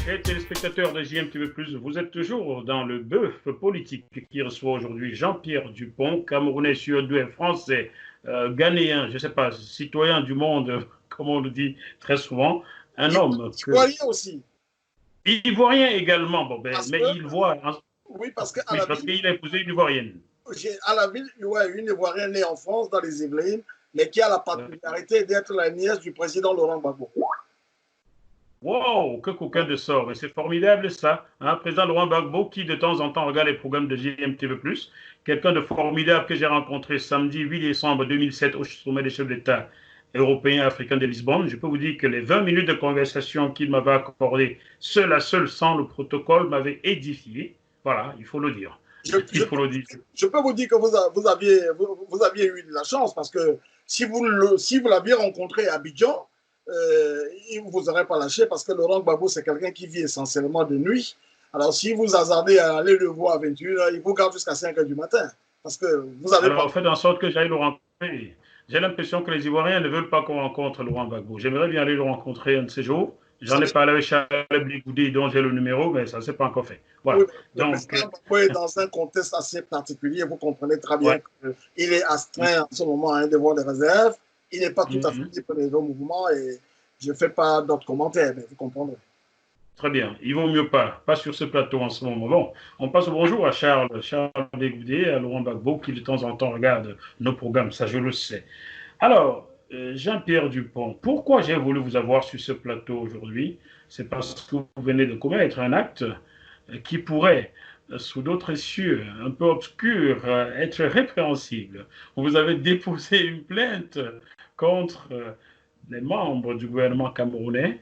Chers téléspectateurs de JMTV+, vous êtes toujours dans le bœuf politique qui reçoit aujourd'hui Jean-Pierre Dupont, Camerounais, surdoué, français, ghanéen, je ne sais pas, citoyen du monde, comme on le dit très souvent, un homme que... Ivoirien aussi. Ivoirien également, bon, ben, mais il voit... Oui, parce qu'à Oui, la parce ville, qu'il a épousé une Ivoirienne. à la ville, il y a une Ivoirienne née en France, dans les Yvelines, mais qui a la particularité d'être la nièce du président Laurent Gbagbo. Wow, que coquin de sort. Mais c'est formidable ça. Hein? Président Laurent Gbagbo qui de temps en temps regarde les programmes de JMTV+. Quelqu'un de formidable que j'ai rencontré samedi 8 décembre 2007 au sommet des chefs d'État européens et africains de Lisbonne. Je peux vous dire que les 20 minutes de conversation qu'il m'avait accordé, seul à seul, sans le protocole, m'avaient édifié. Voilà, il faut le dire. Je peux vous dire que vous aviez eu de la chance parce que si vous l'aviez rencontré à Abidjan, il ne vous aurait pas lâché parce que Laurent Gbagbo, c'est quelqu'un qui vit essentiellement de nuit. Alors, si vous hasardez à aller le voir à 21h, il vous garde jusqu'à 5h du matin. Parce que vous avez Alors, faites en sorte que j'aille le rencontrer. J'ai l'impression que les Ivoiriens ne veulent pas qu'on rencontre Laurent Gbagbo. J'aimerais bien aller le rencontrer un de ces jours. J'en ai parlé avec Charles Bligoudi, dont j'ai le numéro, mais ça ne s'est pas encore fait. Voilà. Oui, donc, Gbagbo est dans un contexte assez particulier. Vous comprenez très bien qu'il est astreint en ce moment à un devoir de réserve. Il n'est pas tout à fait libre des mouvements et je ne fais pas d'autres commentaires, mais vous comprendrez. Très bien. Il vaut mieux pas sur ce plateau en ce moment. Bon, on passe au bonjour à Charles Bligoudi, à Laurent Gbagbo, qui de temps en temps regarde nos programmes, ça je le sais. Alors, Jean-Pierre Dupont, pourquoi j'ai voulu vous avoir sur ce plateau aujourd'hui? C'est parce que vous venez de commettre un acte qui pourrait, sous d'autres cieux un peu obscurs, être répréhensible. Vous avez déposé une plainte contre les membres du gouvernement camerounais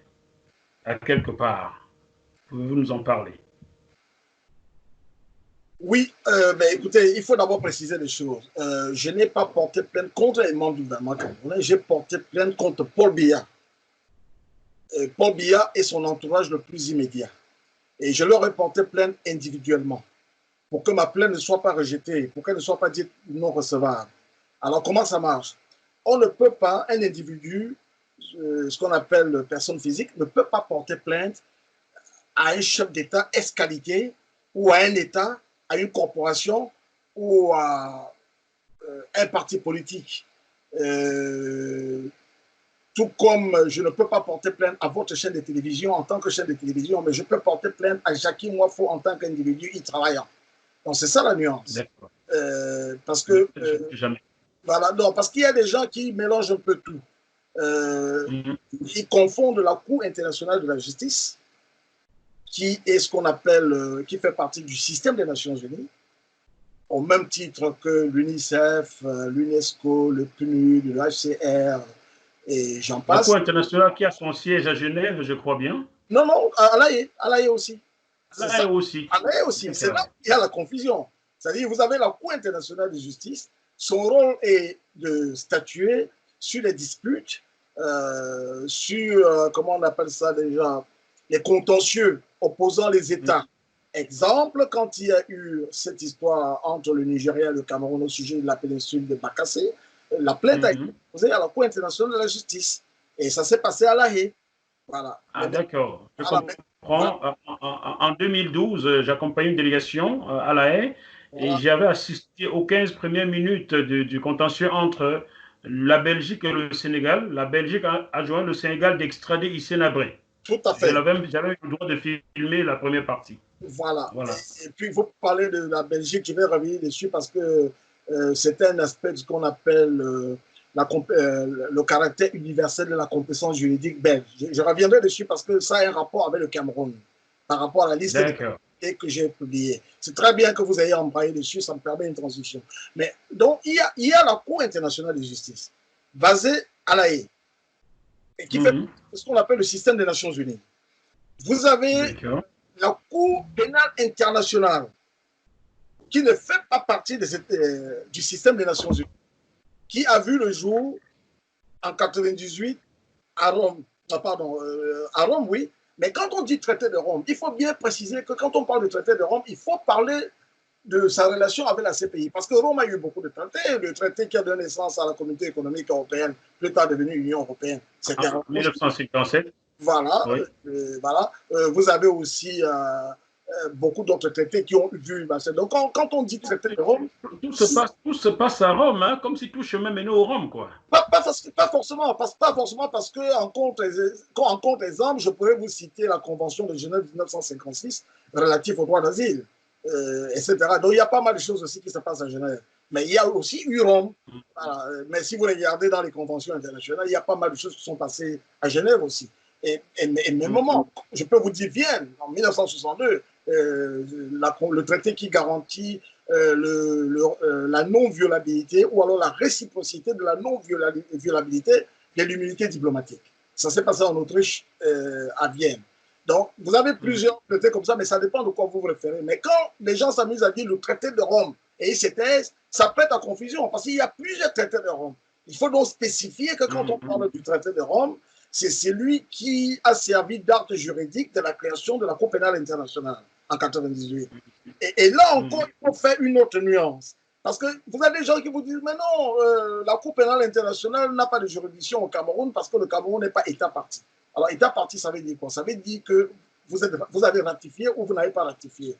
à quelque part. Pouvez-vous nous en parler? Oui, écoutez, il faut d'abord préciser les choses. Je n'ai pas porté plainte contre les membres du gouvernement camerounais, j'ai porté plainte contre Paul Biya. Paul Biya et son entourage le plus immédiat. Et je leur ai porté plainte individuellement pour que ma plainte ne soit pas rejetée, pour qu'elle ne soit pas dite non recevable. Alors, comment ça marche? On ne peut pas, un individu, ce qu'on appelle personne physique, ne peut pas porter plainte à un chef d'État escalité ou à un État, à une corporation ou à un parti politique. Tout comme je ne peux pas porter plainte à votre chaîne de télévision en tant que chaîne de télévision, mais je peux porter plainte à Jackie Moifo en tant qu'individu y travaillant. Donc c'est ça la nuance. Parce que voilà, non, parce qu'il y a des gens qui mélangent un peu tout. Ils confondent la Cour internationale de la justice, qui est ce qu'on appelle, qui fait partie du système des Nations Unies, au même titre que l'UNICEF, l'UNESCO, le PNUD, le HCR, et j'en passe. La Cour internationale qui a son siège à Genève, je crois bien. Non, non, à La Haye aussi. À La Haye aussi. À La Haye aussi. C'est là qu'il y a la confusion. C'est-à-dire, vous avez la Cour internationale de justice. Son rôle est de statuer sur les disputes, sur, comment on appelle ça déjà, les contentieux opposant les États. Exemple, quand il y a eu cette histoire entre le Nigeria et le Cameroun au sujet de la péninsule de Bakassé, la plainte a été posée à la Cour internationale de la justice. Et ça s'est passé à La Haye. Voilà. Ah, d'accord. Je comprends. En 2012, j'accompagnais une délégation à La Haye et j'avais assisté aux 15 premières minutes du contentieux entre la Belgique et le Sénégal. La Belgique a joint le Sénégal d'extrader Hissène Habré. Tout à fait. J'avais eu le droit de filmer la première partie. Voilà. Et puis, il faut parler de la Belgique, je vais revenir dessus parce que c'est un aspect de ce qu'on appelle le caractère universel de la compétence juridique belge. Je reviendrai dessus parce que ça a un rapport avec le Cameroun par rapport à la liste que j'ai publiée. C'est très bien que vous ayez embrayé dessus, ça me permet une transition. Mais donc, il y a la Cour internationale de justice basée à La Haye et qui fait ce qu'on appelle le système des Nations Unies. Vous avez la Cour pénale internationale qui ne fait pas partie du système des Nations Unies, qui a vu le jour en 1998 à Rome. À Rome, oui. Mais quand on dit traité de Rome, il faut bien préciser que quand on parle de traité de Rome, il faut parler de sa relation avec la CPI. Parce que Rome a eu beaucoup de traités. Le traité qui a donné naissance à la Communauté économique européenne, plus tard devenue Union européenne. C'était en 1957. Voilà. Oui. Voilà. Vous avez aussi beaucoup d'autres traités qui ont vu. Donc, quand on dit traité de Rome, Tout se passe à Rome, hein, comme si tout chemin menait au Rome, quoi. pas forcément, pas forcément parce que en compte exemple, je pourrais vous citer la Convention de Genève 1956 relative au droit d'asile, etc. Donc il y a pas mal de choses aussi qui se passent à Genève. Mais il y a aussi eu Rome. Voilà. Mais si vous regardez dans les conventions internationales, il y a pas mal de choses qui sont passées à Genève aussi. Et même moment, je peux vous dire Vienne, en 1962, le traité qui garantit la non-violabilité ou alors la réciprocité de la non-violabilité de l'immunité diplomatique. Ça s'est passé en Autriche, à Vienne. Donc, vous avez plusieurs traités comme ça, mais ça dépend de quoi vous vous référez. Mais quand les gens s'amusent à dire le traité de Rome et ils se taisent, ça prête à confusion parce qu'il y a plusieurs traités de Rome. Il faut donc spécifier que quand on parle du traité de Rome, c'est celui qui a servi d'arte juridique de la création de la Cour pénale internationale en 1998. Et là encore, il faut faire une autre nuance. Parce que vous avez des gens qui vous disent, mais non, la Cour pénale internationale n'a pas de juridiction au Cameroun parce que le Cameroun n'est pas État parti. Alors, État parti, ça veut dire quoi? Ça veut dire que vous avez ratifié ou vous n'avez pas ratifié.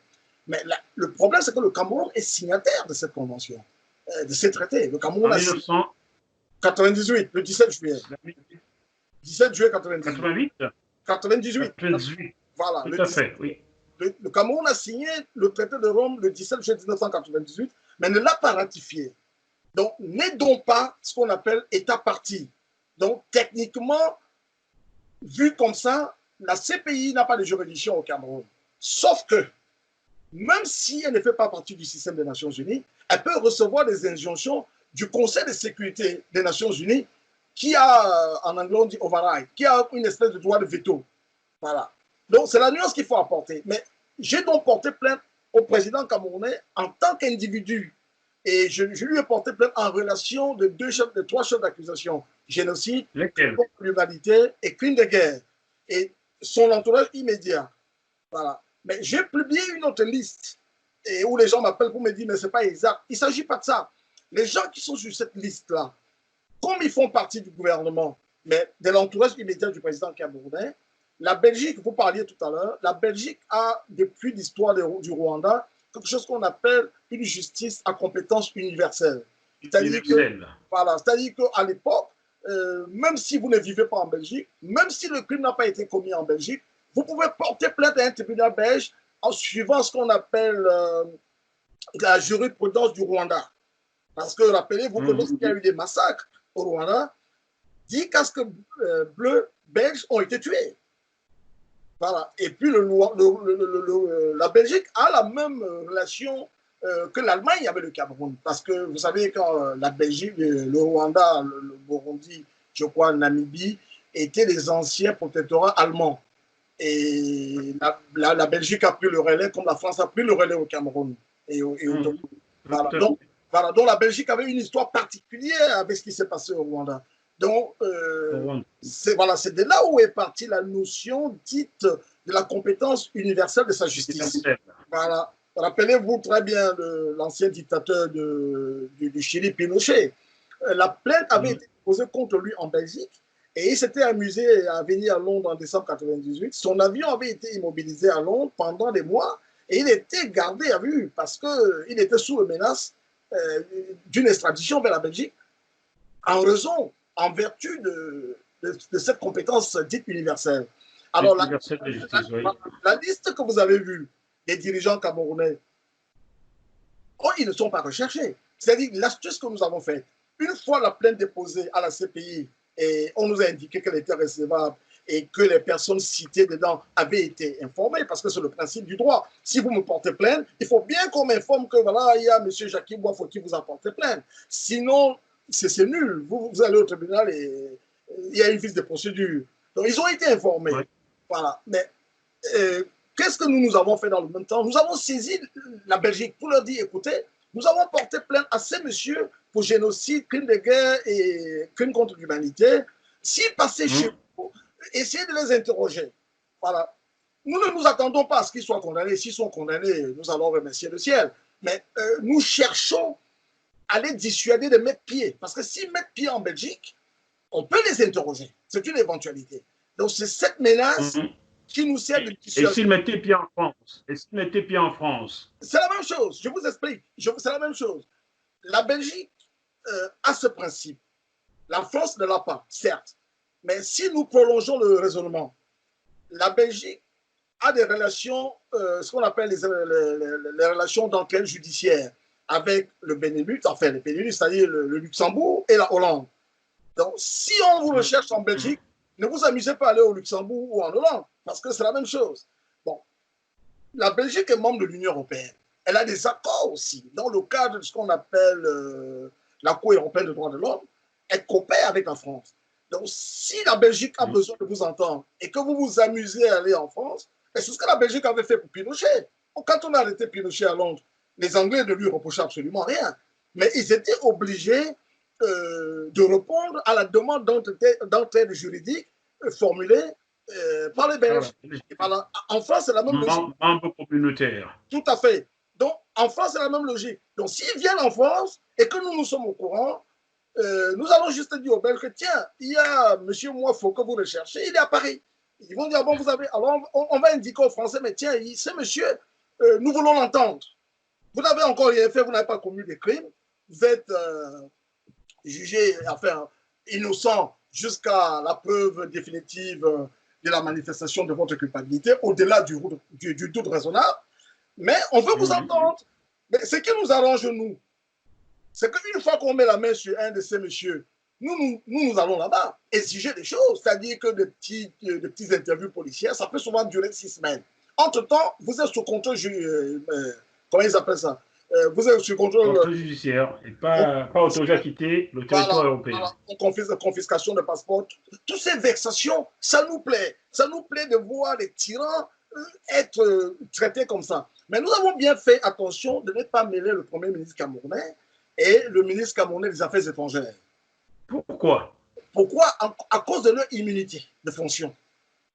Mais le problème, c'est que le Cameroun est signataire de cette convention, de ces traités. Le Cameroun En a signé 98, le 17 juillet. 17 juillet 98. 98. 98. Voilà. Tout à fait, oui. Le Cameroun a signé le traité de Rome le 17 juillet 1998, mais ne l'a pas ratifié. Donc, n'est donc pas ce qu'on appelle État parti. Donc, techniquement, vu comme ça, la CPI n'a pas de juridiction au Cameroun. Sauf que, même si elle ne fait pas partie du système des Nations Unies, elle peut recevoir des injonctions du Conseil de sécurité des Nations Unies qui a, en anglais on dit override, qui a une espèce de droit de veto. Voilà. Donc, c'est la nuance qu'il faut apporter. Mais j'ai donc porté plainte au président camerounais en tant qu'individu. Et je lui ai porté plainte en relation de trois chefs d'accusation. Génocide, crime contre l'humanité et crime de guerre. Et son entourage immédiat. Voilà. Mais j'ai publié une autre liste et où les gens m'appellent pour me dire, mais ce n'est pas exact. Il ne s'agit pas de ça. Les gens qui sont sur cette liste-là, comme ils font partie du gouvernement, mais de l'entourage immédiat du président camerounais, la Belgique, vous parliez tout à l'heure, la Belgique a, depuis l'histoire du Rwanda, quelque chose qu'on appelle une justice à compétence universelle. C'est-à-dire qu'à l'époque, même si vous ne vivez pas en Belgique, même si le crime n'a pas été commis en Belgique, vous pouvez porter plainte à un tribunal belge en suivant ce qu'on appelle la jurisprudence du Rwanda. Parce que rappelez-vous que lorsqu'il y a eu des massacres au Rwanda, 10 casques bleus belges ont été tués. Voilà. Et puis la Belgique a la même relation que l'Allemagne avec le Cameroun. Parce que vous savez, quand la Belgique, le Rwanda, le Burundi, je crois, Namibie, étaient les anciens protectorats allemands. Et la Belgique a pris le relais, comme la France a pris le relais au Cameroun. Voilà. Donc, la Belgique avait une histoire particulière avec ce qui s'est passé au Rwanda. Donc, c'est de là où est partie la notion dite de la compétence universelle de sa justice. Voilà. Rappelez-vous très bien de l'ancien dictateur du Chili, Pinochet. La plainte avait été posée contre lui en Belgique et il s'était amusé à venir à Londres en décembre 1998. Son avion avait été immobilisé à Londres pendant des mois et il était gardé à vue parce qu'il était sous la menace d'une extradition vers la Belgique en vertu de cette compétence dite universelle. Alors, la liste que vous avez vue des dirigeants camerounais, ils ne sont pas recherchés. C'est-à-dire l'astuce que nous avons faite, une fois la plainte déposée à la CPI et on nous a indiqué qu'elle était recevable et que les personnes citées dedans avaient été informées, parce que c'est le principe du droit. Si vous me portez plainte, il faut bien qu'on m'informe que voilà, il y a M. Jacques Boifo qui vous a porté plainte. Sinon, c'est nul. Vous allez au tribunal et il y a une fiche de procédure. Donc, ils ont été informés. Oui. Voilà. Mais qu'est-ce que nous avons fait dans le même temps? Nous avons saisi la Belgique pour leur dire, écoutez, nous avons porté plainte à ces messieurs pour génocide, crime de guerre et crime contre l'humanité. S'ils passaient chez vous, essayez de les interroger. Voilà. Nous ne nous attendons pas à ce qu'ils soient condamnés. S'ils sont condamnés, nous allons remercier le ciel. Mais nous cherchons à les dissuader de mettre pied. Parce que s'ils mettent pied en Belgique, on peut les interroger. C'est une éventualité. Donc, c'est cette menace Mhm. qui nous sert de Et dissuasion. s'il mettait pied en France? Et s'il mettait pied en France? C'est la même chose. Je vous explique. C'est la même chose. La Belgique a ce principe. La France ne l'a pas, certes. Mais si nous prolongeons le raisonnement, la Belgique a des relations, ce qu'on appelle les relations d'enquête judiciaire avec le Benelux, enfin le Benelux, c'est-à-dire le Luxembourg et la Hollande. Donc, si on vous recherche en Belgique, ne vous amusez pas à aller au Luxembourg ou en Hollande, parce que c'est la même chose. Bon, la Belgique est membre de l'Union européenne. Elle a des accords aussi, dans le cadre de ce qu'on appelle la Cour européenne des droits de l'homme. Elle coopère avec la France. Donc, si la Belgique a besoin de vous entendre et que vous vous amusez à aller en France, c'est ce que la Belgique avait fait pour Pinochet. Quand on a arrêté Pinochet à Londres, les Anglais ne lui reprochaient absolument rien. Mais ils étaient obligés de répondre à la demande d'entraide juridique formulée par les Voilà. Belges. Et voilà. En France, c'est la même logique. Membre communautaire. Tout à fait. Donc, en France, c'est la même logique. Donc, s'ils viennent en France et que nous sommes au courant, nous allons juste dire aux Belges que, tiens, il y a M. Moifo que vous recherchez, il est à Paris. Ils vont dire, bon, vous avez. Alors, on va indiquer aux Français, mais tiens, ce monsieur, nous voulons l'entendre. Vous n'avez encore rien fait, vous n'avez pas commis des crimes, vous êtes jugé, enfin, innocent jusqu'à la preuve définitive de la manifestation de votre culpabilité, au-delà du doute raisonnable. Mais on veut vous entendre. Mais ce qui nous arrange, nous, c'est qu'une fois qu'on met la main sur un de ces messieurs, nous allons là-bas exiger des choses, c'est-à-dire que de petits interviews policières, ça peut souvent durer 6 semaines. Entre-temps, vous êtes sous contrôle, comment ils appellent ça, vous êtes sous contrôle judiciaire et pas autorisé à quitter le territoire européen. Voilà, confiscation de passeport. Toutes ces vexations, ça nous plaît. Ça nous plaît de voir les tyrans être traités comme ça. Mais nous avons bien fait attention de ne pas mêler le Premier ministre camerounais et le ministre camerounais des Affaires étrangères. Pourquoi? Pourquoi? À cause de leur immunité de fonction.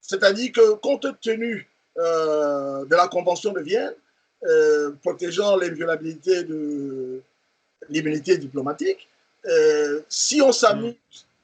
C'est-à-dire que, compte tenu de la Convention de Vienne, protégeant l'inviolabilité de l'immunité diplomatique, si on s'amuse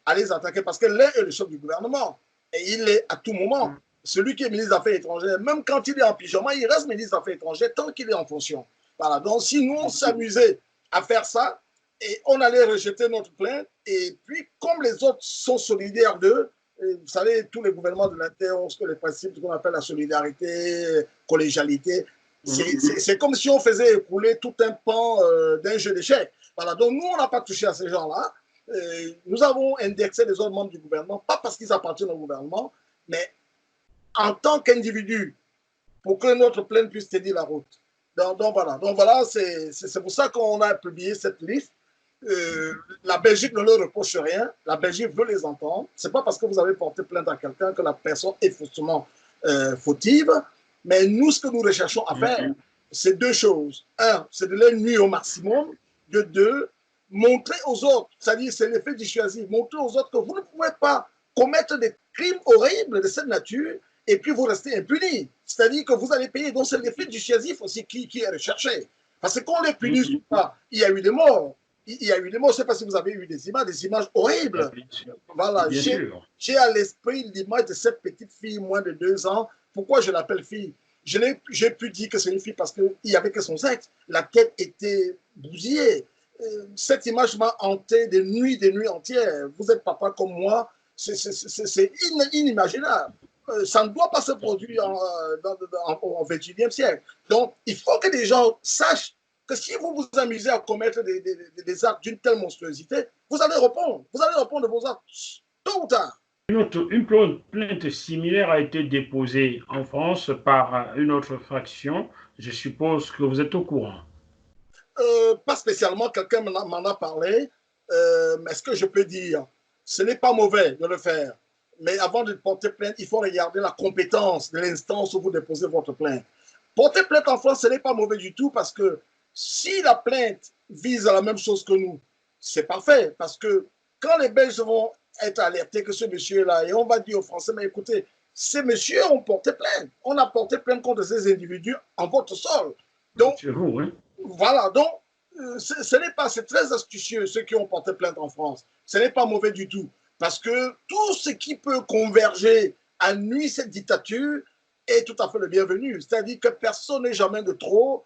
à les attaquer, parce que l'un est le chef du gouvernement, et il est à tout moment, celui qui est ministre des Affaires étrangères, même quand il est en pyjama, il reste ministre des Affaires étrangères tant qu'il est en fonction. Voilà. Donc, si nous, on s'amusait à faire ça, et on allait rejeter notre plainte, et puis, comme les autres sont solidaires d'eux, vous savez, tous les gouvernements de l'Inter ont ce que les principes qu'on appelle la solidarité, collégialité. C'est comme si on faisait écouler tout un pan d'un jeu d'échecs. Voilà. Donc, nous, on n'a pas touché à ces gens-là. Nous avons indexé les autres membres du gouvernement, pas parce qu'ils appartiennent au gouvernement, mais en tant qu'individu, pour que notre plainte puisse tenir la route. Donc voilà, c'est pour ça qu'on a publié cette liste. La Belgique ne leur reproche rien. La Belgique veut les entendre. Ce n'est pas parce que vous avez porté plainte à quelqu'un que la personne est faussement fautive. Mais nous, ce que nous recherchons à faire, c'est deux choses. Un, c'est de les nuire au maximum. De deux, montrer aux autres, c'est-à-dire c'est l'effet dissuasif, montrer aux autres que vous ne pouvez pas commettre des crimes horribles de cette nature et puis vous restez impunis. C'est-à-dire que vous allez payer. Donc c'est l'effet dissuasif aussi qui est recherché. Parce que quand on les punit, il y a eu des morts. Il y a eu des morts. Je ne sais pas si vous avez eu des images horribles. Voilà. J'ai à l'esprit l'image de cette petite fille, moins de 2 ans. Pourquoi je l'appelle fille? J'ai pu dire que c'est une fille parce qu'il n'y avait que son sexe. La tête était bousillée. Cette image m'a hanté des nuits entières. Vous êtes papa comme moi. C'est inimaginable. Ça ne doit pas se produire au XXIe siècle. Donc, il faut que les gens sachent que si vous vous amusez à commettre des actes d'une telle monstruosité, vous allez répondre. Vous allez répondre de vos actes tôt ou tard. Une plainte similaire a été déposée en France par une autre fraction. Je suppose que vous êtes au courant. Pas spécialement, quelqu'un m'en a parlé. Mais ce que je peux dire, ce n'est pas mauvais de le faire. Mais avant de porter plainte, il faut regarder la compétence de l'instance où vous déposez votre plainte. Porter plainte en France, ce n'est pas mauvais du tout parce que si la plainte vise à la même chose que nous, c'est parfait. Parce que quand les Belges vont être alertés que ce monsieur-là, et on va dire aux Français, mais écoutez, ces messieurs ont porté plainte. On a porté plainte contre ces individus en votre sol. Donc, c'est vous, hein? Voilà. Donc, ce n'est pas, c'est très astucieux ceux qui ont porté plainte en France. Ce n'est pas mauvais du tout. Parce que tout ce qui peut converger a nui cette dictature est tout à fait le bienvenu. C'est-à-dire que personne n'est jamais de trop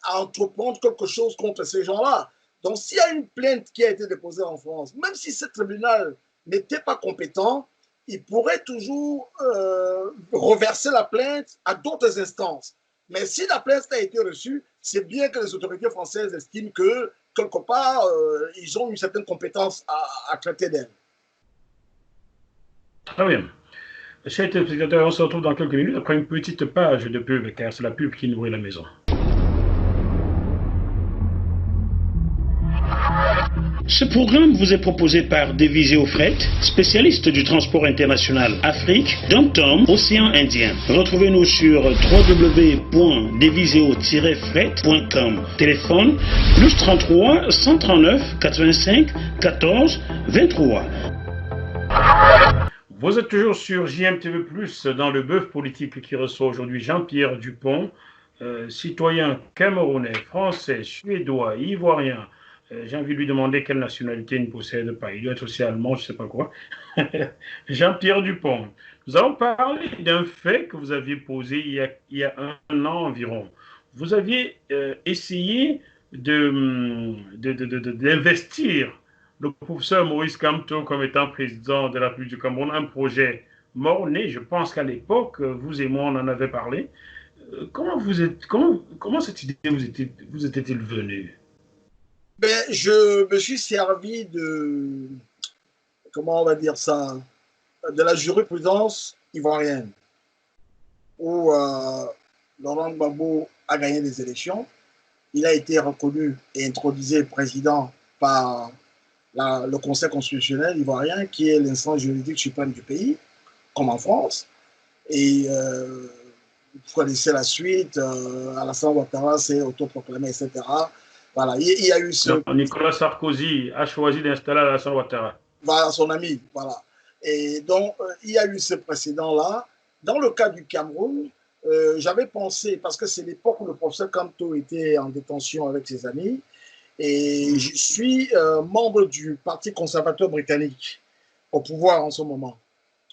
à entreprendre quelque chose contre ces gens-là. Donc, s'il y a une plainte qui a été déposée en France, même si ce tribunal n'était pas compétent, il pourrait toujours reverser la plainte à d'autres instances. Mais si la plainte a été reçue, c'est bien que les autorités françaises estiment que, quelque part, ils ont une certaine compétence à traiter d'elle. Très bien. Chers téléspectateurs, on se retrouve dans quelques minutes après une petite page de pub, car c'est la pub qui nourrit la maison. Ce programme vous est proposé par Deviseo Fret, spécialiste du transport international Afrique, Dom-Tom, Océan Indien. Retrouvez-nous sur www.deviseo-fret.com. Téléphone plus 33 139 85 14 23. Vous êtes toujours sur JMTV+, dans le bœuf politique qui reçoit aujourd'hui Jean-Pierre Dupont, citoyen camerounais, français, suédois, ivoirien. J'ai envie de lui demander quelle nationalité il ne possède pas. Il doit être aussi allemand, je ne sais pas quoi. Jean-Pierre Dupont. Nous allons parler d'un fait que vous aviez posé il y a un an environ. Vous aviez essayé d'investir le professeur Maurice Kamto comme étant président de la République du Cameroun, un projet mort-né. Je pense qu'à l'époque, vous et moi, on en avait parlé. Comment cette idée vous était-il venue? Ben, je me suis servi de, comment on va dire ça, de la jurisprudence ivoirienne, où Laurent Gbagbo a gagné les élections. Il a été reconnu et intronisé président par le Conseil constitutionnel ivoirien, qui est l'instance juridique suprême du pays, comme en France. Et vous connaissez la suite, Alassane Ouattara s'est autoproclamé, etc. Voilà, il y a eu ce... Donc, Nicolas Sarkozy a choisi d'installer Alassane Ouattara. Voilà, son ami, voilà. Et donc, il y a eu ce précédent-là. Dans le cas du Cameroun, j'avais pensé, parce que c'est l'époque où le professeur Kamto était en détention avec ses amis, et je suis membre du Parti conservateur britannique au pouvoir en ce moment.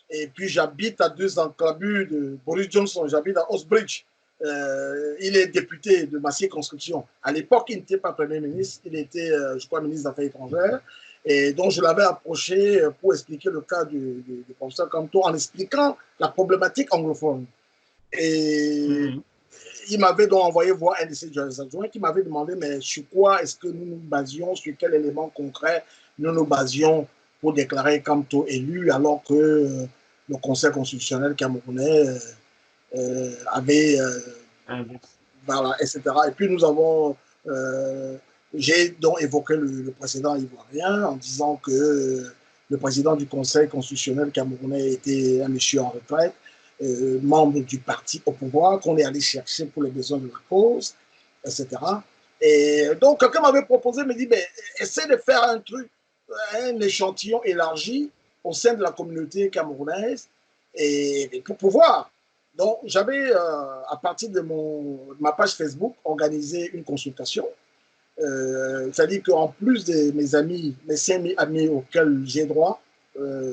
Et puis j'habite à 2 enclaves de Boris Johnson, j'habite à Osbridge. Il est député de ma circonscription. À l'époque, il n'était pas Premier ministre, il était, je crois, ministre des Affaires étrangères. Et donc, je l'avais approché pour expliquer le cas du professeur Kamto en expliquant la problématique anglophone. Et il m'avait donc envoyé voir un de ses adjoints qui m'avait demandé, mais sur quoi est-ce que nous nous basions, sur quel élément concret nous nous basions pour déclarer Kamto élu, alors que le Conseil constitutionnel camerounais avait, voilà, etc. Et puis nous avons, j'ai donc évoqué le précédent ivoirien en disant que le président du Conseil constitutionnel camerounais était un monsieur en retraite, membre du parti au pouvoir, qu'on est allé chercher pour les besoins de la cause, etc. Et donc, quelqu'un m'avait proposé, me dit, essaie de faire un truc, un échantillon élargi au sein de la communauté camerounaise et pour pouvoir. Donc, j'avais, à partir de ma page Facebook, organisé une consultation. C'est-à-dire qu'en plus de mes amis, mes 5 amis auxquels j'ai droit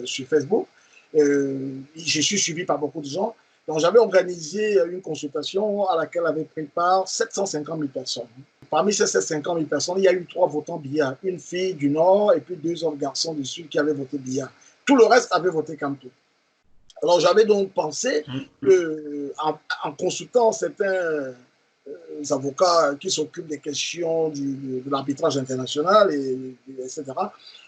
sur Facebook, je suis suivi par beaucoup de gens. Donc, j'avais organisé une consultation à laquelle avaient pris part 750 000 personnes. Parmi ces 750 000 personnes, il y a eu 3 votants billard. Une fille du Nord et puis 2 autres garçons du Sud qui avaient voté billard. Tout le reste avait voté Kamto. Alors, j'avais donc pensé, en consultant certains avocats qui s'occupent des questions de l'arbitrage international, etc.,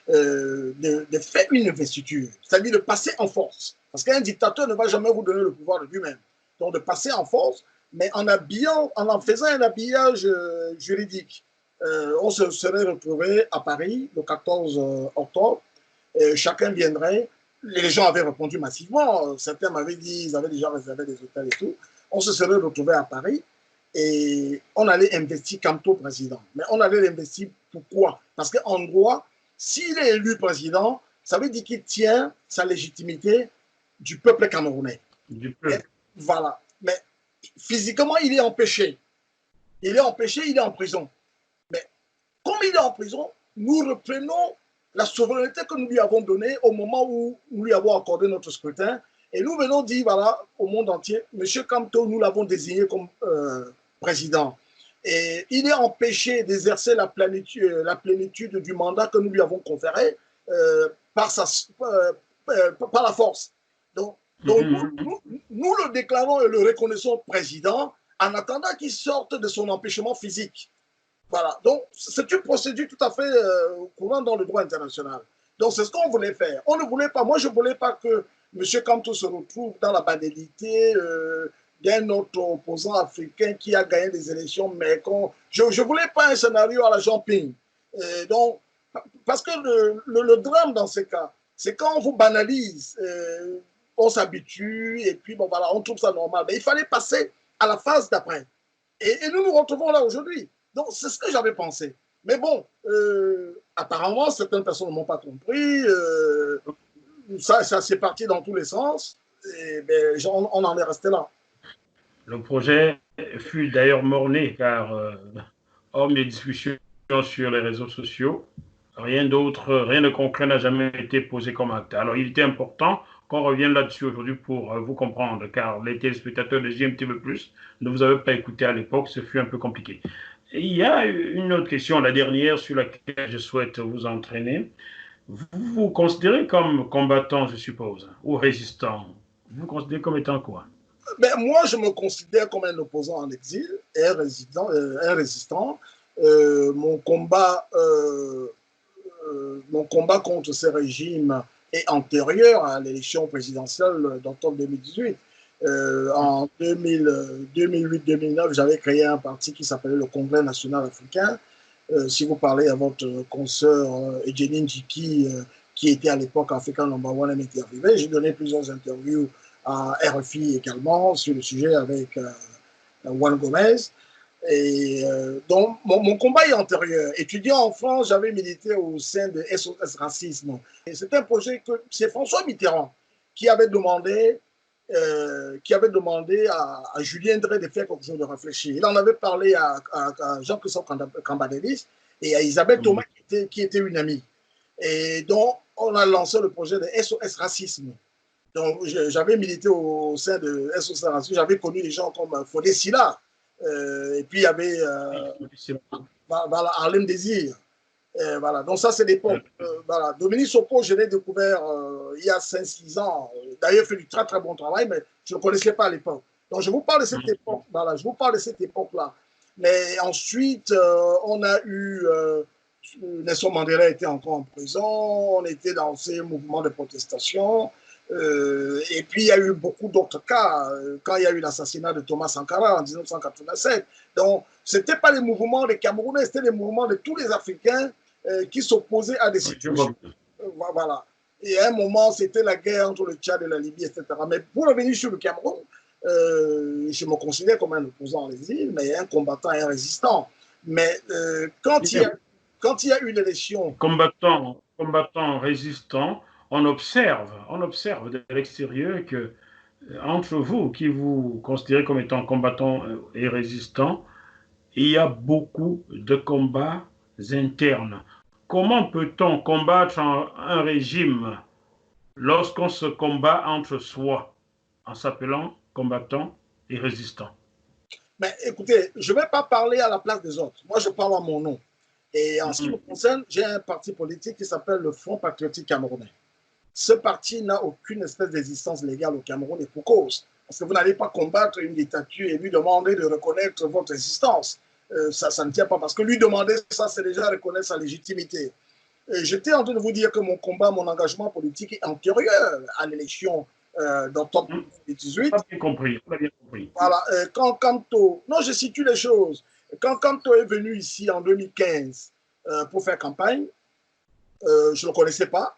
de faire une investiture, c'est-à-dire de passer en force. Parce qu'un dictateur ne va jamais vous donner le pouvoir de lui-même. Donc, de passer en force, mais en faisant un habillage juridique. On se serait retrouvé à Paris le 14 octobre. Chacun viendrait. Les gens avaient répondu massivement. Certains m'avaient dit qu'ils avaient déjà réservé des hôtels et tout. On se serait retrouvé à Paris et on allait investir Kamto président. Mais on allait l'investir pourquoi? Parce qu'en droit, s'il est élu président, ça veut dire qu'il tient sa légitimité du peuple camerounais. Du peuple. Voilà. Mais physiquement, il est empêché. Il est empêché, il est en prison. Mais comme il est en prison, nous reprenons la souveraineté que nous lui avons donnée au moment où nous lui avons accordé notre scrutin. Et nous venons dire, voilà, au monde entier, M. Kamto, nous l'avons désigné comme président. Et il est empêché d'exercer la plénitude du mandat que nous lui avons conféré par la force. Donc nous le déclarons et le reconnaissons président en attendant qu'il sorte de son empêchement physique. Voilà. Donc, c'est une procédure tout à fait courante dans le droit international. Donc, c'est ce qu'on voulait faire. On ne voulait pas, moi, je ne voulais pas que M. Kamto se retrouve dans la banalité d'un autre opposant africain qui a gagné des élections, mais je ne voulais pas un scénario à la Jean Ping. Donc, parce que le drame dans ces cas, c'est quand on vous banalise, on s'habitue et puis bon, voilà, on trouve ça normal. Mais il fallait passer à la phase d'après. Et nous nous retrouvons là aujourd'hui. Donc, c'est ce que j'avais pensé. Mais bon, apparemment, certaines personnes ne m'ont pas compris. Ça s'est parti dans tous les sens. Et ben, on en est resté là. Le projet fut d'ailleurs morné car, hors mes discussions sur les réseaux sociaux, rien d'autre, rien de concret n'a jamais été posé comme acte. Alors, il était important qu'on revienne là-dessus aujourd'hui pour vous comprendre, car les téléspectateurs de JMTV+, ne vous avaient pas écouté à l'époque, ce fut un peu compliqué. Et il y a une autre question, la dernière, sur laquelle je souhaite vous entraîner. Vous vous considérez comme combattant, je suppose, ou résistant? Vous vous considérez comme étant quoi? Ben, moi, je me considère comme un opposant en exil et un résistant. Mon combat contre ces régimes est antérieur à l'élection présidentielle d'octobre 2018. En 2008-2009, j'avais créé un parti qui s'appelait le Congrès national africain. Si vous parlez à votre consoeur Ejeline Jiki, qui était à l'époque African Number One, elle m'était arrivée. J'ai donné plusieurs interviews à RFI également sur le sujet avec Juan Gomez. Et donc, mon combat est antérieur. Étudiant en France, j'avais milité au sein de SOS Racisme. C'est un projet que c'est François Mitterrand qui avait demandé à Julien Drey de faire quelque chose de réfléchir. Il en avait parlé à Jean-Christophe Cambadélis et à Isabelle Thomas, qui était une amie. Et donc, on a lancé le projet de SOS Racisme. Donc, j'avais milité au sein de SOS Racisme. J'avais connu des gens comme Fodé Silla. Et puis, il y avait voilà, Harlem Désir. Voilà. Donc, ça, c'est l'époque. Voilà. Dominique Soko, je l'ai découvert il y a 5-6 ans. D'ailleurs, il fait du très, très bon travail, mais je ne le connaissais pas à l'époque. Donc, je vous parle de cette époque. Voilà, je vous parle de cette époque-là. Mais ensuite, on a eu. Nelson Mandela était encore en prison. On était dans ces mouvements de protestation. Et puis, il y a eu beaucoup d'autres cas, quand il y a eu l'assassinat de Thomas Sankara en 1987. Donc, ce n'était pas les mouvements des Camerounais, c'était les mouvements de tous les Africains qui s'opposaient à des situations. Voilà. Et à un moment, c'était la guerre entre le Tchad et la Libye, etc. Mais pour revenir sur le Cameroun, je me considère comme un opposant à l'exil, mais un combattant et un résistant. Mais quand il y a une élection... Combattant, résistant, on observe de l'extérieur que entre vous, qui vous considérez comme étant combattant et résistant, il y a beaucoup de combats internes. Comment peut-on combattre un régime lorsqu'on se combat entre soi en s'appelant combattant et résistant? Mais écoutez, je ne vais pas parler à la place des autres. Moi, je parle à mon nom. Et en ce qui me concerne, j'ai un parti politique qui s'appelle le Front patriotique camerounais. Ce parti n'a aucune espèce d'existence légale au Cameroun et pour cause. Parce que vous n'allez pas combattre une dictature et lui demander de reconnaître votre existence. Ça ne tient pas. Parce que lui demander ça, c'est déjà reconnaître sa légitimité. J'étais en train de vous dire que mon combat, mon engagement politique est antérieur à l'élection d'octobre 2018. On a bien compris. Voilà. Quand Kamto... Non, je situe les choses. Quand Kamto est venu ici en 2015 pour faire campagne, je ne le connaissais pas.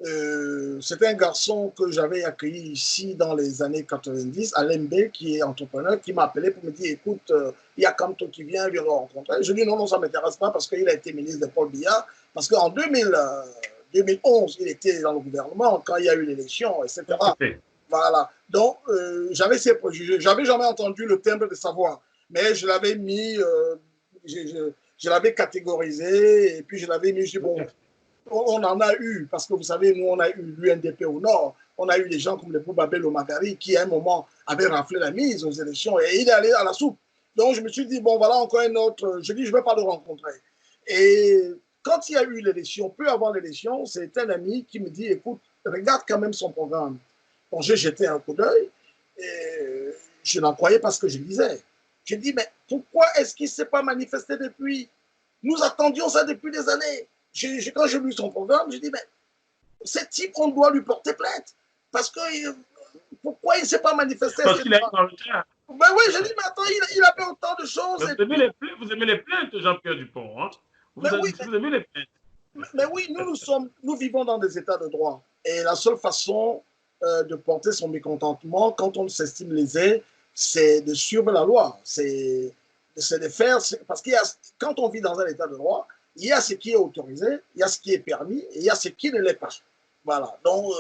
C'est un garçon que j'avais accueilli ici dans les années 90, Alain B, qui est entrepreneur, qui m'a appelé pour me dire, écoute, il y a Kamto qui vient le rencontrer. Je lui ai dit, non, ça ne m'intéresse pas parce qu'il a été ministre de Paul Biya, parce qu'en 2011, il était dans le gouvernement quand il y a eu l'élection, etc. Voilà. Donc, j'avais ces préjugés. Je n'avais jamais entendu le timbre de sa voix, mais je l'avais mis, je l'avais catégorisé, et puis je l'avais mis, je dis, bon, on en a eu, parce que vous savez, nous, on a eu l'UNDP au nord, on a eu des gens comme le Boubabel Omagari qui, à un moment, avaient raflé la mise aux élections et il est allé à la soupe. Donc, je me suis dit, bon, voilà encore un autre. Je dis, je ne vais pas le rencontrer. Et quand il y a eu l'élection, peu avant l'élection, c'est un ami qui me dit, écoute, regarde quand même son programme. Bon, j'ai jeté un coup d'œil et je n'en croyais pas ce que je lisais. J'ai dit, mais pourquoi est-ce qu'il ne s'est pas manifesté depuis? Nous attendions ça depuis des années. Quand j'ai lu son programme, j'ai dit, mais ce type, on doit lui porter plainte. Parce que pourquoi il ne s'est pas manifesté? Parce qu'il a eu dans le temps. Ben oui, j'ai dit, mais attends, il a fait autant de choses. Vous aimez les plaintes, Jean-Pierre Dupont. Hein? Mais oui, vous aimez les plaintes. Mais oui, nous vivons dans des états de droit. Et la seule façon de porter son mécontentement quand on s'estime lésé, c'est de suivre la loi. C'est de faire. Parce que quand on vit dans un état de droit, il y a ce qui est autorisé, il y a ce qui est permis, et il y a ce qui ne l'est pas. Voilà. Donc,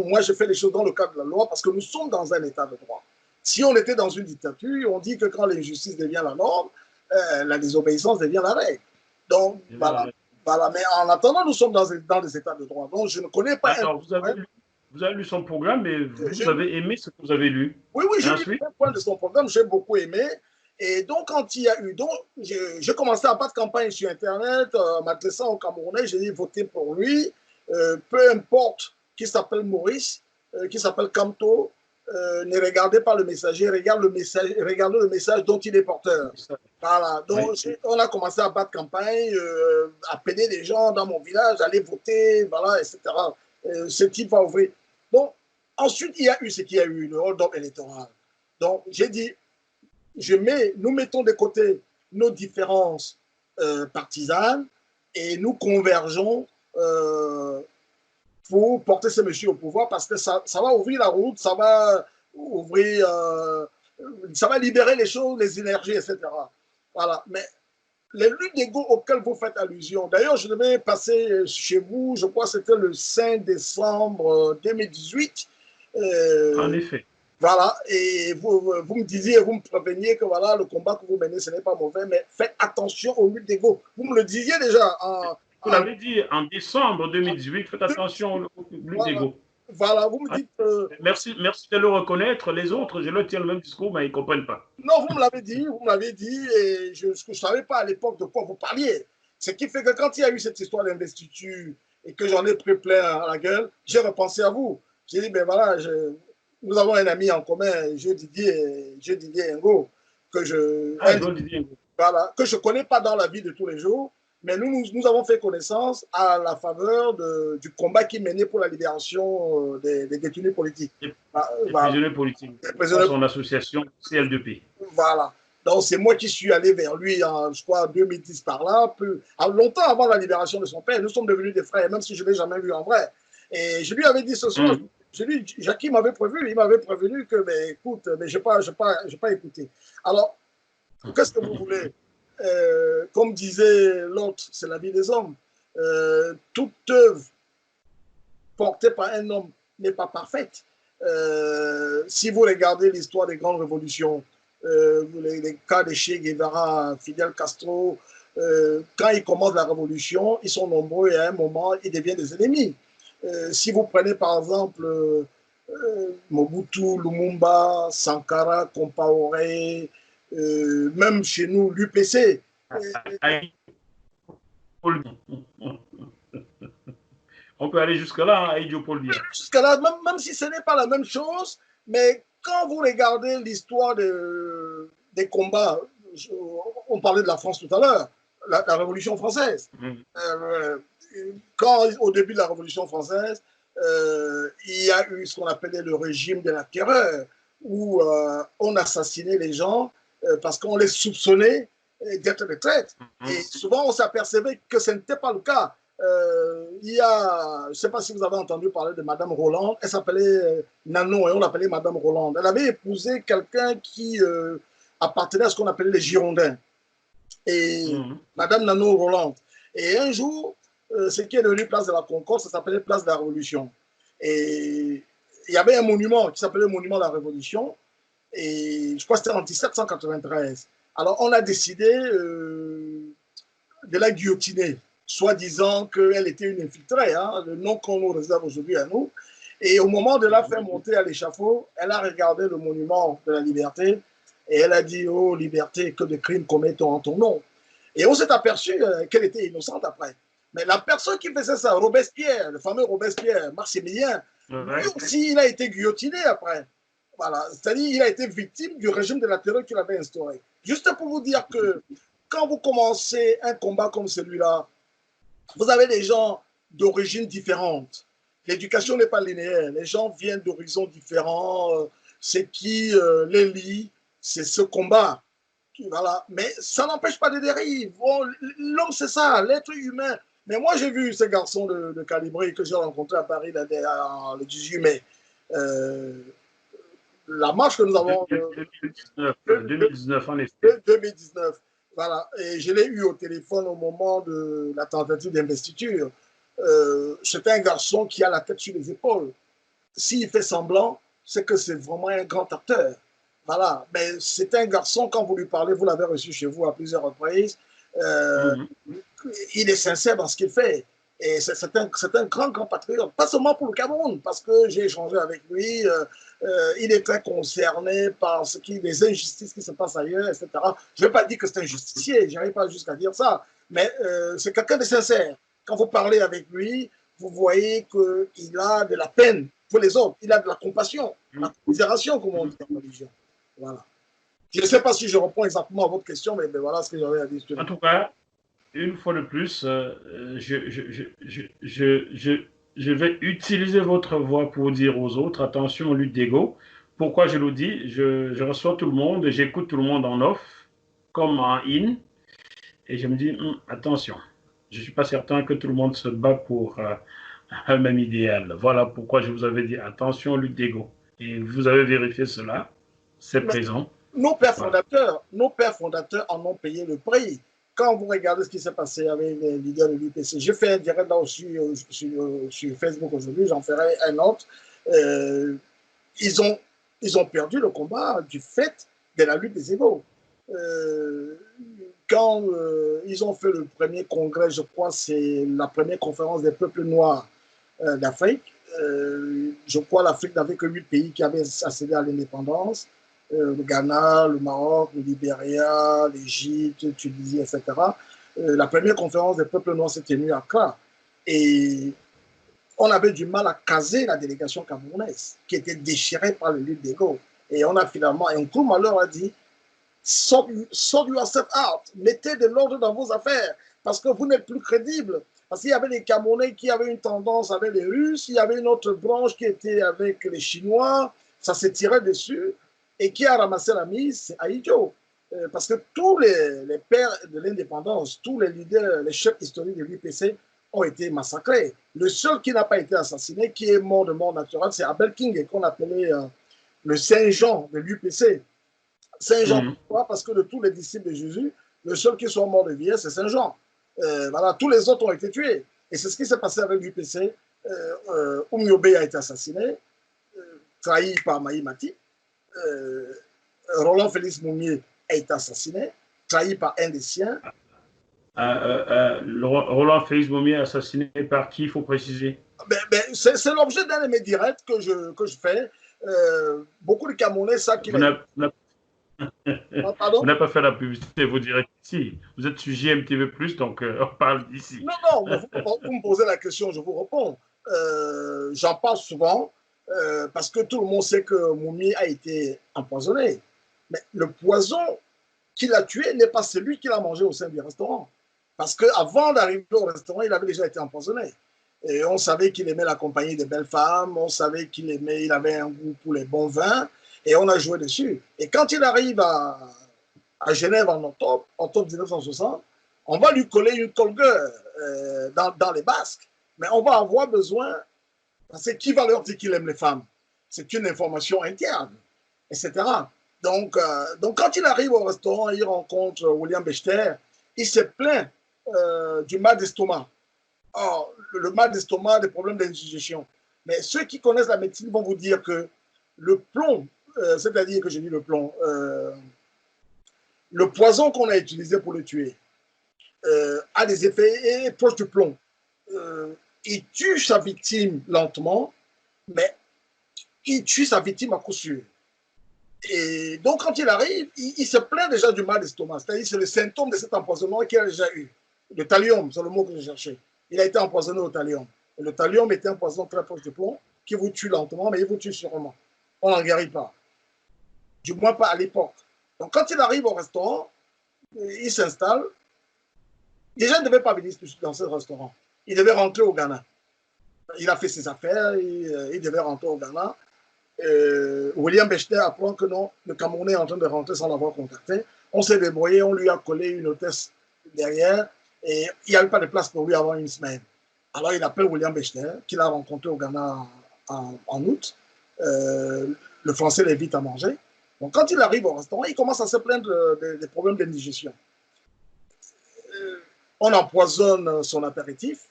moi, je fais les choses dans le cadre de la loi parce que nous sommes dans un état de droit. Si on était dans une dictature, on dit que quand l'injustice devient la norme, la désobéissance devient la règle. Donc, voilà. Mais en attendant, nous sommes dans des états de droit. Donc, je ne connais pas. Alors, vous avez lu son programme et vous avez aimé ce que vous avez lu. Oui, j'ai lu un point de son programme, j'ai beaucoup aimé. Et donc, quand il y a eu. Donc, j'ai commencé à battre campagne sur Internet, m'adressant aux Camerounais, j'ai dit votez pour lui, peu importe qui s'appelle Maurice, qui s'appelle Kamto. Ne regardez pas le messager, regardez le message dont il est porteur. Voilà. Donc, on a commencé à battre campagne, appeler les gens dans mon village, aller voter, voilà, etc. Ce type va ouvrir. Donc, ensuite, il y a eu ce qu'il y a eu, le hold-up électoral. Donc, j'ai dit, nous mettons de côté nos différences partisanes et nous convergeons pour porter ce monsieur au pouvoir parce que ça va ouvrir la route, ça va ouvrir, ça va libérer les choses, les énergies, etc. Voilà. Mais les luttes d'ego auxquelles vous faites allusion, d'ailleurs, je devais passer chez vous, je crois que c'était le 5 décembre 2018. En effet. Voilà, et vous me disiez, vous me préveniez que voilà, le combat que vous menez, ce n'est pas mauvais, mais faites attention aux luttes d'ego. Vous me le disiez déjà vous l'avez dit en décembre 2018, faites attention aux luttes d'ego. Voilà, vous me dites. Merci de le reconnaître. Les autres, je leur tiens le même discours, mais ils ne comprennent pas. Non, vous me l'avez dit, et je ne savais pas à l'époque de quoi vous parliez. Ce qui fait que quand il y a eu cette histoire d'investiture et que j'en ai pris plein à la gueule, j'ai repensé à vous. J'ai dit, ben voilà, nous avons un ami en commun, Didier Ngo, que je connais pas dans la vie de tous les jours, mais nous avons fait connaissance à la faveur du combat qui menait pour la libération des détenus politiques. Des prisonniers politiques. Son association CL2P. Voilà. Donc, c'est moi qui suis allé vers lui, je crois, en 2010 par là, longtemps avant la libération de son père. Nous sommes devenus des frères, même si je ne l'ai jamais vu en vrai. Et je lui avais dit ce soir, Jackie m'avait prévenu, il m'avait prévenu que, mais écoute, mais je n'ai pas écouté. Alors, qu'est-ce que vous voulez? Comme disait l'autre, c'est la vie des hommes. Toute œuvre portée par un homme n'est pas parfaite. Si vous regardez l'histoire des grandes révolutions, les cas de Che Guevara, Fidel Castro, quand ils commencent la révolution, ils sont nombreux et à un moment, ils deviennent des ennemis. Si vous prenez par exemple Mobutu, Lumumba, Sankara, Compaoré, même chez nous, l'UPC. On peut aller jusque-là, Aïdjo Paul Biya. Jusque-là, même si ce n'est pas la même chose, mais quand vous regardez l'histoire des combats, on parlait de la France tout à l'heure, la Révolution française. Quand, au début de la Révolution française, il y a eu ce qu'on appelait le régime de la terreur, où on assassinait les gens parce qu'on les soupçonnait d'être des traîtres. Et souvent, on s'apercevait que ce n'était pas le cas. Il y a, je ne sais pas si vous avez entendu parler de Madame Roland, elle s'appelait Nanon et on l'appelait Madame Roland. Elle avait épousé quelqu'un qui appartenait à ce qu'on appelait les Girondins. Et Madame Nanon Roland. Et un jour, ce qui est devenu place de la Concorde, ça s'appelait place de la Révolution. Et il y avait un monument qui s'appelait le monument de la Révolution. Et je crois que c'était en 1793. Alors, on a décidé de la guillotiner. soi-disant qu'elle était une infiltrée, hein, le nom qu'on nous réserve aujourd'hui à nous. Et au moment de la faire monter à l'échafaud, elle a regardé le monument de la liberté et elle a dit, oh liberté, que de crimes commettons en ton nom. Et on s'est aperçu qu'elle était innocente après. Mais la personne qui faisait ça, Robespierre, le fameux Robespierre, Maximilien, lui aussi, il a été guillotiné après. Voilà, c'est-à-dire il a été victime du régime de la terreur qu'il avait instauré. Juste pour vous dire que quand vous commencez un combat comme celui-là, vous avez des gens d'origines différentes. L'éducation n'est pas linéaire. Les gens viennent d'horizons différents. Ce qui les lie, c'est ce combat. Voilà. Mais ça n'empêche pas des dérives. Bon, l'homme, c'est ça, l'être humain. Mais moi, j'ai vu ces garçons de Calibré que j'ai rencontrés à Paris le 18 mai. La marche que nous avons... 2019, en effet. 2019. Voilà. Et je l'ai eu au téléphone au moment de la tentative d'investiture. C'est un garçon qui a la tête sur les épaules. S'il fait semblant, c'est que c'est vraiment un grand acteur. Voilà. Mais c'est un garçon, quand vous lui parlez, vous l'avez reçu chez vous à plusieurs reprises, il est sincère dans ce qu'il fait. Et c'est un grand patriote, pas seulement pour le Cameroun, parce que j'ai échangé avec lui, il est très concerné par les injustices qui se passent ailleurs, etc. Je ne vais pas dire que c'est un justicier, je n'arrive pas jusqu'à dire ça, mais c'est quelqu'un de sincère. Quand vous parlez avec lui, vous voyez qu'il a de la peine pour les autres, il a de la compassion, la commisération, comme on dit en religion. Voilà. Je ne sais pas si je réponds exactement à votre question, mais voilà ce que j'avais à dire. En tout cas, une fois de plus, je vais utiliser votre voix pour dire aux autres, attention, lutte d'ego. Pourquoi je le dis? Je reçois tout le monde et j'écoute tout le monde en off, comme en in, et je me dis, attention, je ne suis pas certain que tout le monde se bat pour un même idéal. Voilà pourquoi je vous avais dit, attention, lutte d'ego. Et vous avez vérifié cela, c'est présent. Nos pères fondateurs en ont payé le prix. Quand vous regardez ce qui s'est passé avec les leaders de l'UPC, j'ai fait un direct là aussi sur Facebook aujourd'hui, j'en ferai un autre. Ils ont perdu le combat du fait de la lutte des égaux. Quand ils ont fait le premier congrès, je crois c'est la première conférence des peuples noirs d'Afrique. Je crois l'Afrique n'avait que 8 pays qui avaient accédé à l'indépendance. Le Ghana, le Maroc, le Libéria, l'Égypte, Tunisie, etc. La première conférence des peuples noirs s'est tenue à Accra. Et on avait du mal à caser la délégation camerounaise, qui était déchirée par le lutte d'ego. Et on a finalement, et Nkrumah leur a dit, sort yourself out, mettez de l'ordre dans vos affaires, parce que vous n'êtes plus crédible. Parce qu'il y avait les Camerounais qui avaient une tendance avec les Russes, il y avait une autre branche qui était avec les Chinois, ça s'est tiré dessus. Et qui a ramassé la mise, c'est Ahidjo. Parce que tous les pères de l'indépendance, tous les leaders, les chefs historiques de l'UPC ont été massacrés. Le seul qui n'a pas été assassiné, qui est mort de mort naturelle, c'est Abel King, qu'on appelait le Saint-Jean de l'UPC. Saint-Jean, pourquoi? Parce que de tous les disciples de Jésus, le seul qui soit mort de vieillesse, c'est Saint-Jean. Voilà, tous les autres ont été tués. Et c'est ce qui s'est passé avec l'UPC. Oumiobe a été assassiné, trahi par Maï Mati. Roland Félix Moumié a été assassiné, trahi par un des siens. Roland Félix Moumié assassiné par qui, il faut préciser? C'est l'objet d'un de mes directs que je fais. Beaucoup de Camerounais savent qu'il est... Vous n'avez pas fait la publicité, vous direz ici. Vous êtes sur JMTV+, donc on parle d'ici. Non, vous me posez la question, je vous réponds. J'en parle souvent. Parce que tout le monde sait que Moumi a été empoisonné. Mais le poison qui l'a tué n'est pas celui qui l'a mangé au sein du restaurant. Parce qu'avant d'arriver au restaurant, il avait déjà été empoisonné. Et on savait qu'il aimait la compagnie des belles femmes, on savait qu'il avait un goût pour les bons vins, et on a joué dessus. Et quand il arrive à Genève en octobre 1960, on va lui coller une colgueur dans les basques. Mais on va avoir besoin... Parce que qui va leur dire qu'il aime les femmes? C'est une information interne, etc. Donc, quand il arrive au restaurant, il rencontre William Bechter, il se plaint du mal d'estomac. Or, le mal d'estomac, des problèmes d'indigestion. Mais ceux qui connaissent la médecine vont vous dire que le plomb, c'est-à-dire que je dis le plomb, le poison qu'on a utilisé pour le tuer, a des effets et proche du plomb. Il tue sa victime lentement, mais il tue sa victime à coup sûr. Et donc, quand il arrive, il se plaint déjà du mal d'estomac. C'est-à-dire c'est le symptôme de cet empoisonnement qu'il a déjà eu. Le thallium, c'est le mot que je cherchais. Il a été empoisonné au thallium. Et le thallium était un poison très proche du plomb qui vous tue lentement, mais il vous tue sûrement. On n'en guérit pas. Du moins pas à l'époque. Donc, quand il arrive au restaurant, il s'installe. Déjà, il ne devait pas venir dans ce restaurant. Il devait rentrer au Ghana. Il a fait ses affaires, il devait rentrer au Ghana. William Bechter apprend que non, le Camerounais est en train de rentrer sans l'avoir contacté. On s'est débrouillé, on lui a collé une hôtesse derrière et il n'y avait pas de place pour lui avant une semaine. Alors il appelle William Bechter, qu'il a rencontré au Ghana en août. Le Français l'invite à manger. Donc quand il arrive au restaurant, il commence à se plaindre des problèmes d'indigestion. On empoisonne son apéritif.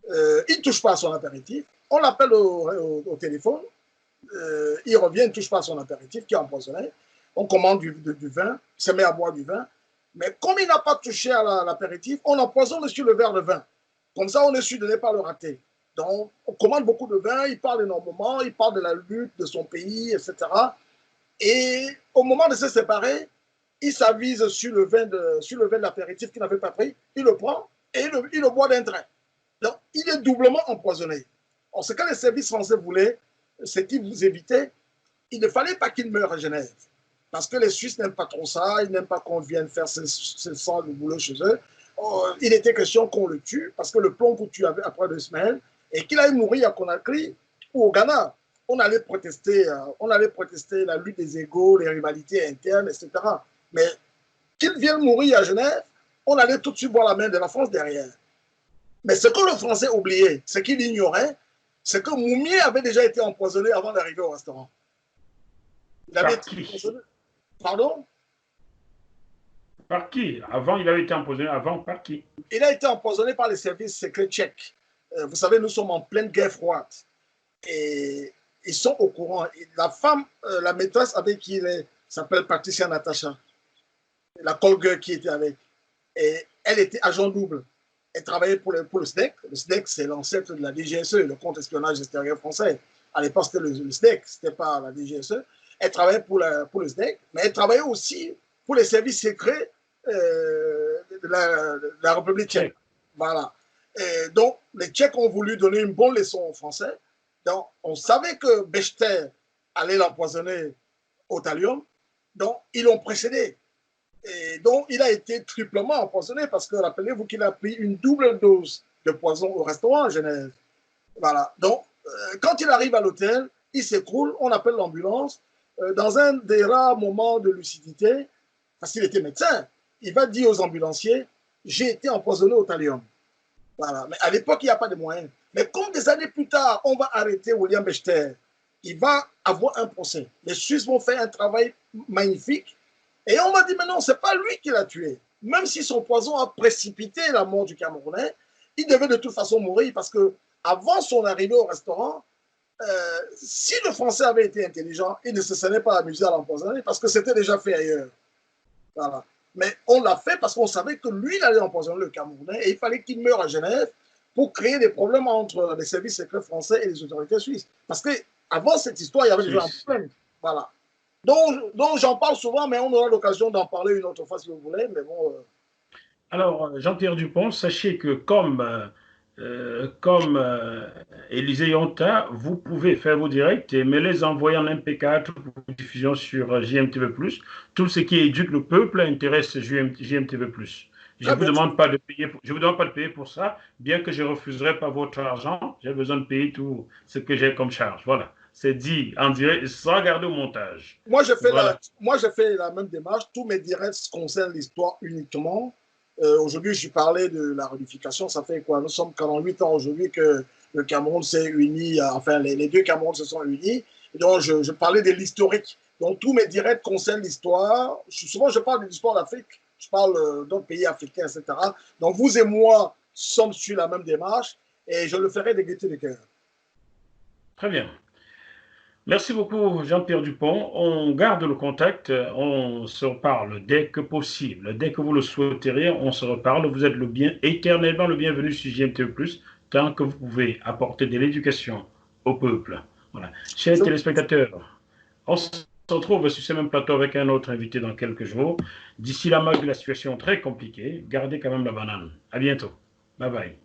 Il ne touche pas à son apéritif. On l'appelle au téléphone. Il revient, il ne touche pas à son apéritif qui est empoisonné. On commande du vin, il se met à boire du vin. Mais comme il n'a pas touché à l'apéritif, on empoisonne sur le verre de vin. Comme ça, on est sûr de ne pas le rater. Donc, on commande beaucoup de vin, il parle énormément, il parle de la lutte de son pays, etc. Et au moment de se séparer, il s'avise sur le vin de l'apéritif qu'il n'avait pas pris, il le prend et il le boit d'un trait. Donc, il est doublement empoisonné. Alors, ce que les services français voulaient, c'est qu'ils vous évitaient. Il ne fallait pas qu'il meure à Genève. Parce que les Suisses n'aiment pas trop ça, ils n'aiment pas qu'on vienne faire ce sang de boulot chez eux. Il était question qu'on le tue, parce que le plomb vous tue après 2 semaines, et qu'il aille mourir à Conakry ou au Ghana. On allait protester la lutte des égaux, les rivalités internes, etc. Mais qu'il vienne mourir à Genève, on allait tout de suite voir la main de la France derrière. Mais ce que le Français oubliait, ce qu'il ignorait, c'est que Moumié avait déjà été empoisonné avant d'arriver au restaurant. Il avait été empoisonné. Pardon? Par qui? Avant, il avait été empoisonné. Avant, par qui? Il a été empoisonné par les services secrets tchèques. Vous savez, nous sommes en pleine guerre froide. Et ils sont au courant. La femme, la maîtresse avec qui il est, s'appelle Patricia Natacha. La call girl qui était avec. Et elle était agent double. Elle travaillait pour le SNEC. Le SNEC, c'est l'ancêtre de la DGSE, le compte espionnage extérieur français. À l'époque, c'était le SNEC, c'était pas la DGSE. Elle travaillait pour le SNEC, mais elle travaillait aussi pour les services secrets de la République tchèque. Voilà. Et donc, les Tchèques ont voulu donner une bonne leçon aux Français. Donc, on savait que Bechter allait l'empoisonner au thallium. Donc, ils l'ont précédé. Et donc, il a été triplement empoisonné parce que, rappelez-vous qu'il a pris une double dose de poison au restaurant à Genève. Voilà. Donc, quand il arrive à l'hôtel, il s'écroule, on appelle l'ambulance. Dans un des rares moments de lucidité, parce qu'il était médecin, il va dire aux ambulanciers, j'ai été empoisonné au thallium. Voilà. Mais à l'époque, il n'y a pas de moyens. Mais comme des années plus tard, on va arrêter William Bechter, il va avoir un procès. Les Suisses vont faire un travail magnifique. Et on m'a dit, mais non, ce n'est pas lui qui l'a tué. Même si son poison a précipité la mort du Camerounais, il devait de toute façon mourir parce que avant son arrivée au restaurant, si le Français avait été intelligent, il ne se serait pas amusé à l'empoisonner parce que c'était déjà fait ailleurs. Voilà. Mais on l'a fait parce qu'on savait que lui, il allait empoisonner le Camerounais et il fallait qu'il meure à Genève pour créer des problèmes entre les services secrets français et les autorités suisses. Parce qu'avant cette histoire, il y avait déjà un problème. Voilà. Donc j'en parle souvent, mais on aura l'occasion d'en parler une autre fois si vous voulez. Mais bon, Alors, Jean-Pierre Dupont, sachez que comme Élisée Yonta, vous pouvez faire vos directs et me les envoyer en MP4 pour diffusion sur JMTV+. Tout ce qui éduque le peuple intéresse JMTV+. Je ne vous demande pas de payer pour ça, bien que je ne refuserai pas votre argent. J'ai besoin de payer tout ce que j'ai comme charge. Voilà. C'est dit en direct, sans regarder au montage. Moi, je fais la même démarche. Tous mes directs concernent l'histoire uniquement. Aujourd'hui, je parlais de la réunification. Ça fait quoi? Nous sommes 48 ans aujourd'hui que le Cameroun s'est uni. Enfin, les deux Camerouns se sont unis. Et donc, je parlais de l'historique. Donc, tous mes directs concernent l'histoire. Souvent, je parle de l'histoire d'Afrique. Je parle d'autres pays africains, etc. Donc, vous et moi sommes sur la même démarche. Et je le ferai de gaieté de cœur. Très bien. Merci beaucoup, Jean-Pierre Dupont. On garde le contact, on se reparle dès que possible. Dès que vous le souhaiteriez, on se reparle. Vous êtes éternellement le bienvenu sur JMTE+, tant que vous pouvez apporter de l'éducation au peuple. Voilà. Chers Je- téléspectateurs, on se retrouve sur ce même plateau avec un autre invité dans quelques jours. D'ici là, malgré la situation très compliquée, gardez quand même la banane. À bientôt. Bye bye.